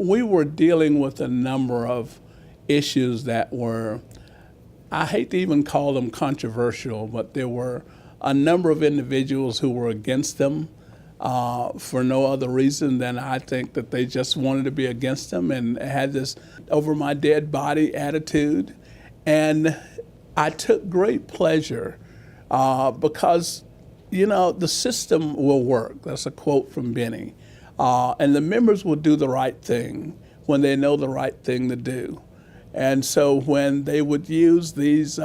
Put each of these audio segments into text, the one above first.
we were dealing with a number of issues that were, I hate to even call them controversial, but there were a number of individuals who were against them for no other reason than I think that they just wanted to be against them and had this over my dead body attitude. And I took great pleasure because, you know, the system will work. That's a quote from Benny. And the members will do the right thing when they know the right thing to do. And so when they would use these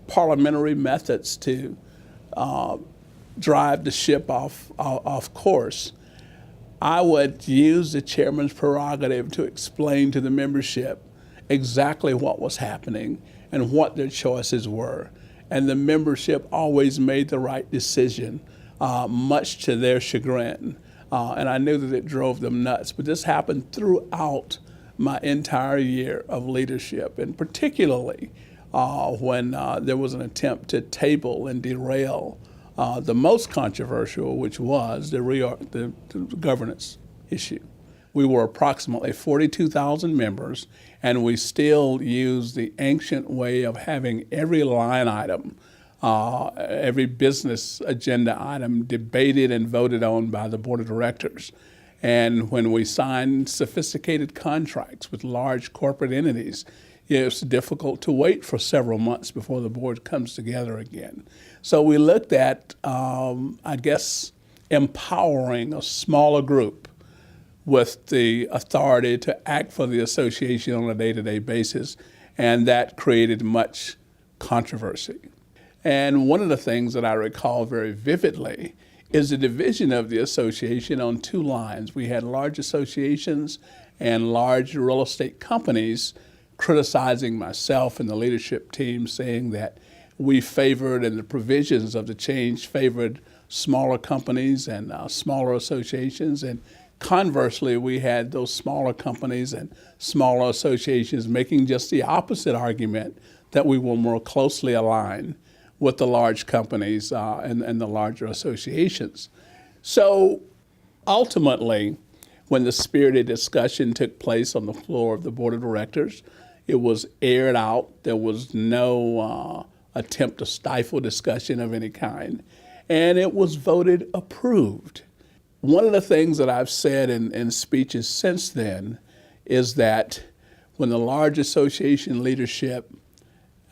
parliamentary methods to drive the ship off course, I would use the chairman's prerogative to explain to the membership exactly what was happening and what their choices were. And the membership always made the right decision, much to their chagrin. And I knew that it drove them nuts. But this happened throughout my entire year of leadership, and particularly when there was an attempt to table and derail the most controversial, which was the governance issue. We were approximately 42,000 members, and we still use the ancient way of having every line item, every business agenda item debated and voted on by the board of directors. And when we sign sophisticated contracts with large corporate entities, it's difficult to wait for several months before the board comes together again. So we looked at, I guess, empowering a smaller group with the authority to act for the association on a day-to-day basis, and that created much controversy. And one of the things that I recall very vividly is the division of the association on two lines. We had large associations and large real estate companies criticizing myself and the leadership team, saying that we favored, and the provisions of the change favored smaller companies and smaller associations. And conversely, we had those smaller companies and smaller associations making just the opposite argument, that we were more closely aligned with the large companies and the larger associations. So ultimately, when the spirited discussion took place on the floor of the board of directors, it was aired out. There was no attempt to stifle discussion of any kind, and it was voted approved. One of the things that I've said in speeches since then is that when the large association leadership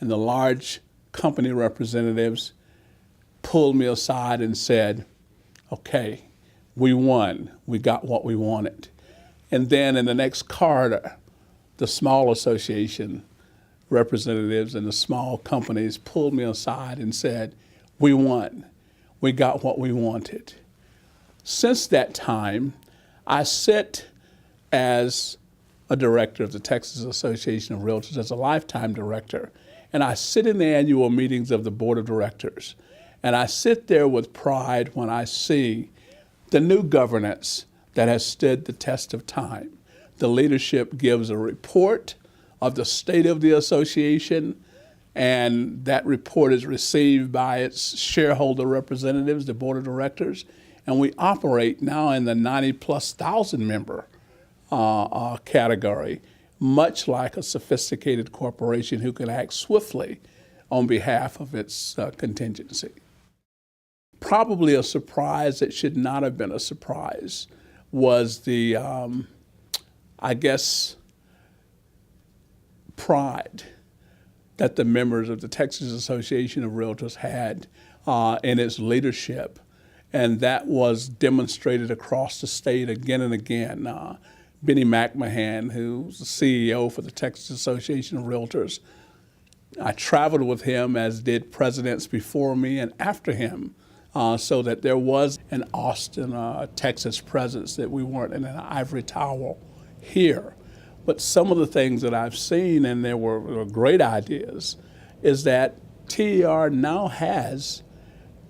and the large company representatives pulled me aside and said, okay, we won, we got what we wanted. And then in the next corridor, the small association representatives and the small companies pulled me aside and said, we won, we got what we wanted. Since that time, I sit as a director of the Texas Association of REALTORS, as a lifetime director, and I sit in the annual meetings of the board of directors. And I sit there with pride when I see the new governance that has stood the test of time. The leadership gives a report of the state of the association, and that report is received by its shareholder representatives, the board of directors, and we operate now in the 90+ thousand member category, much like a sophisticated corporation who can act swiftly on behalf of its contingency. Probably a surprise that should not have been a surprise was the, I guess, pride that the members of the Texas Association of REALTORS had in its leadership. And that was demonstrated across the state again and again. Benny McMillan, who's the CEO for the Texas Association of REALTORS, I traveled with him, as did presidents before me and after him, so that there was an Austin, Texas presence, that we weren't in an ivory tower here. But some of the things that I've seen, and there were great ideas, is that TER now has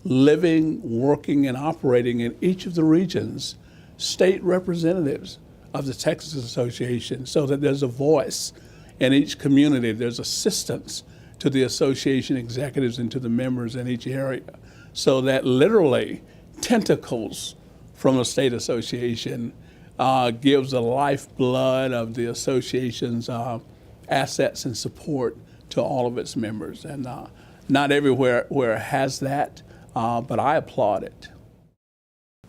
living, working, and operating in each of the regions state representatives of the Texas Association, so that there's a voice in each community. There's assistance to the association executives and to the members in each area, so that literally tentacles from a state association gives the lifeblood of the association's assets and support to all of its members. And not everywhere where it has that, but I applaud it.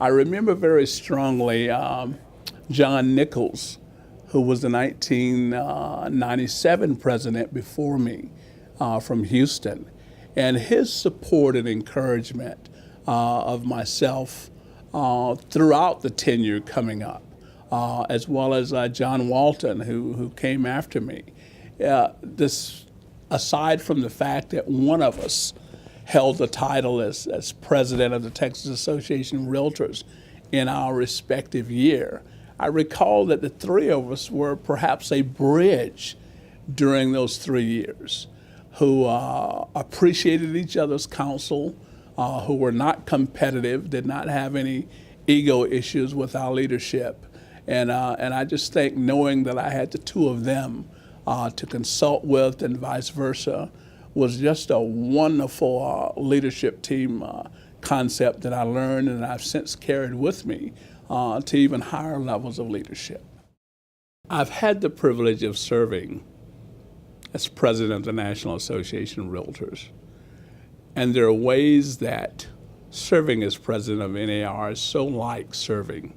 I remember very strongly John Nichols, who was the 1997 president before me from Houston, and his support and encouragement of myself throughout the tenure coming up, as well as John Walton, who came after me. This, aside from the fact that one of us held the title as president of the Texas Association of REALTORS in our respective year, I recall that the three of us were perhaps a bridge during those 3 years, who appreciated each other's counsel, who were not competitive, did not have any ego issues with our leadership. And I just think knowing that I had the two of them to consult with and vice versa was just a wonderful leadership team concept that I learned and I've since carried with me to even higher levels of leadership. I've had the privilege of serving as president of the National Association of REALTORS. And there are ways that serving as president of NAR is so like serving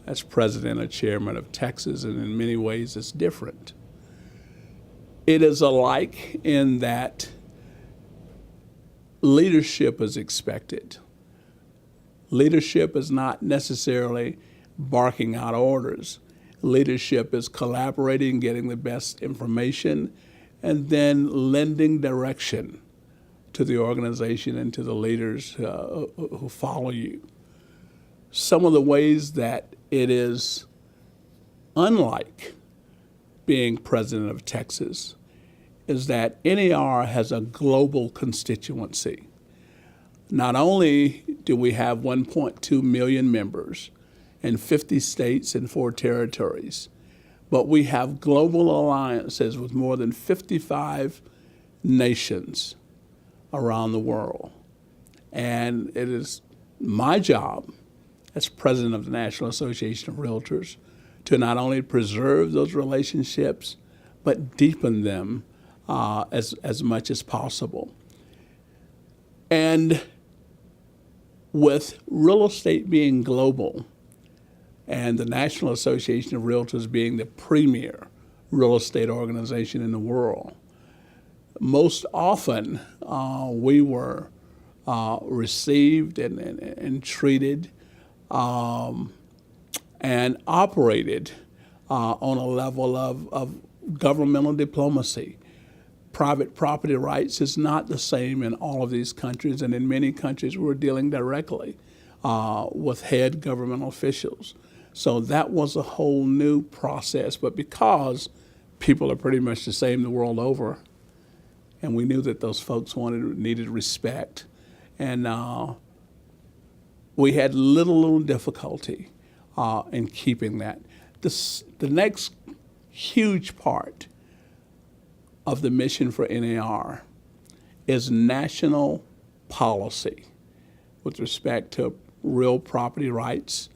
as president or chairman of Texas, and in many ways it's different. It is alike in that leadership is expected. Leadership is not necessarily barking out orders. Leadership is collaborating, getting the best information, and then lending direction to the organization and to the leaders who follow you. Some of the ways that it is unlike being president of Texas is that NAR has a global constituency. Not only do we have 1.2 million members in 50 states and 4 territories, but we have global alliances with more than 55 nations around the world. And it is my job as president of the National Association of REALTORS to not only preserve those relationships, but deepen them as much as possible. And with real estate being global and the National Association of REALTORS being the premier real estate organization in the world, most often we were received and treated and operated on a level of governmental diplomacy. Private property rights is not the same in all of these countries, and in many countries we're dealing directly with head governmental officials. So that was a whole new process, but because people are pretty much the same the world over, and we knew that those folks needed respect, and we had little difficulty in keeping that. The next huge part of the mission for NAR is national policy with respect to real property rights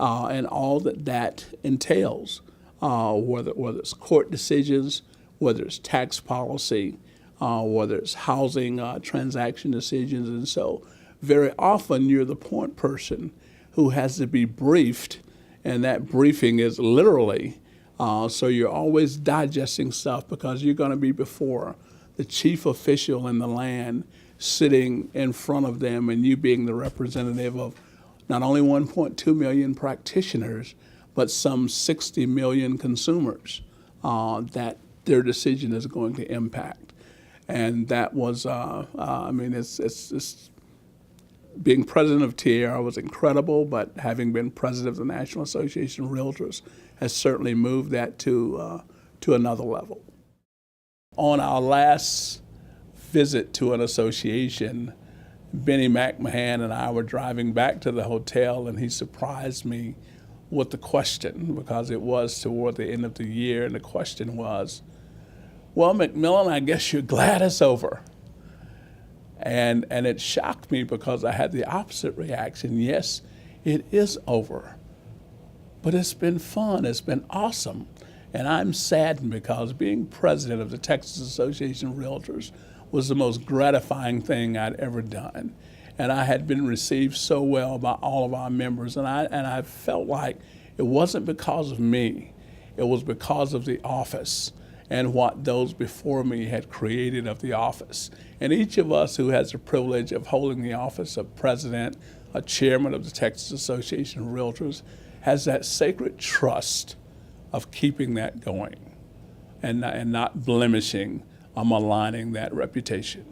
and all that entails, whether it's court decisions, whether it's tax policy, whether it's housing transaction decisions. And so very often you're the point person who has to be briefed, and that briefing is literally, so you're always digesting stuff because you're going to be before the chief official in the land sitting in front of them, and you being the representative of not only 1.2 million practitioners, but some 60 million consumers that their decision is going to impact. And that was, it's being president of TAR was incredible, but having been president of the National Association of REALTORS has certainly moved that to another level. On our last visit to an association, Benny McMahon and I were driving back to the hotel, and he surprised me with the question, because it was toward the end of the year, and the question was, well, McMillan, I guess you're glad it's over. And it shocked me because I had the opposite reaction. Yes, it is over. But it's been fun. It's been awesome. And I'm saddened because being president of the Texas Association of REALTORS was the most gratifying thing I'd ever done. And I had been received so well by all of our members. And I felt like it wasn't because of me. It was because of the office and what those before me had created of the office. And each of us who has the privilege of holding the office of president, a chairman of the Texas Association of REALTORS, has that sacred trust of keeping that going and not blemishing or maligning that reputation.